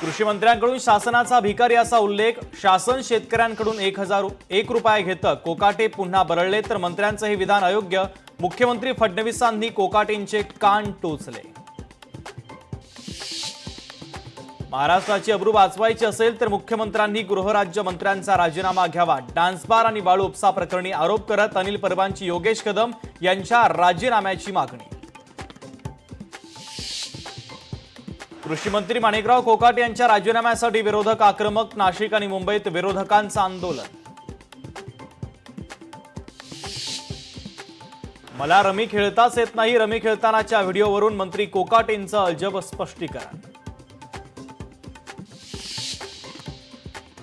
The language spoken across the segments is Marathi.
कृषी मंत्र्यांकडून शासनाचा भिकारी असा उल्लेख। शासन शेतकऱ्यांकडून 1 रुपया घेतं, कोकाटे पुन्हा बरळले तर मंत्र्यांचं हे विधान अयोग्य। मुख्यमंत्री फडणवीसांनी कोकाटेंचे कान टोचले। महाराष्ट्राची अब्रू वाचवायची असेल तर मुख्यमंत्र्यांनी गृहराज्यमंत्र्यांचा राजीनामा घ्यावा। डान्स बार आणि बाळू उपसा प्रकरणी आरोप करत अनिल परबांची योगेश कदम यांच्या राजीनाम्याची मागणी। कृषी मंत्री माणिकराव कोकाटे यांच्या राजीनाम्यासाठी विरोधक आक्रमक। नाशिक आणि मुंबईत विरोधकांचं आंदोलन। मला रमी खेळताच येत नाही, रमी खेळतानाच्या व्हिडिओवरून मंत्री कोकाटेंचं अजब स्पष्टीकरण।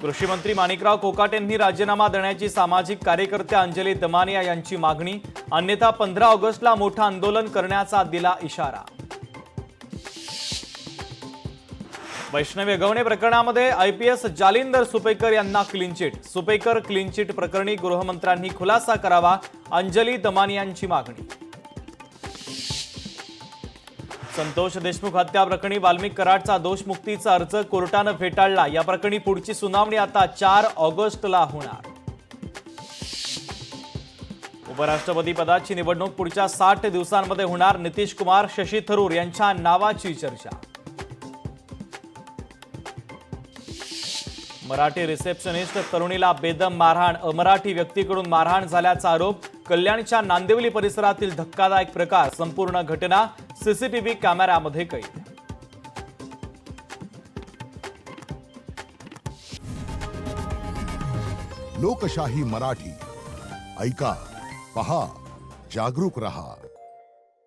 कृषी मंत्री माणिकराव कोकाटेंनी राजीनामा देण्याची सामाजिक कार्यकर्त्या अंजली दमानिया यांची मागणी। अन्यथा 15 ऑगस्टला मोठं आंदोलन करण्याचा दिला इशारा। वैष्णवी अगवणे प्रकरणामध्ये आयपीएस जालिंदर सुपेकर यांना clean chit. Supekar clean chit प्रकरणी गृहमंत्र्यांनी खुलासा करावा, अंजली दमानियांची मागणी। संतोष देशमुख हत्या प्रकरणी वाल्मिक कराडचा दोषमुक्तीचा अर्ज कोर्टानं फेटाळला। या प्रकरणी पुढची सुनावणी आता 4 ऑगस्टला होणार। उपराष्ट्रपती पदाची निवडणूक पुढच्या 60 दिवसांमध्ये होणार। नितीश कुमार, शशी थरूर यांच्या नावाची चर्चा। मराठी रिसेप्शनिस्ट तरुणीला बेदम मारहाण, अमराठी व्यक्तीकडून मारहाण झाल्याचा आरोप। कल्याणच्या नांदिवली परिसरातील धक्कादायक प्रकार। संपूर्ण घटना सीसीटीव्ही कॅमेऱ्यामध्ये कैद। लोकशाही मराठी ऐका, पहा, जागरूक रहा।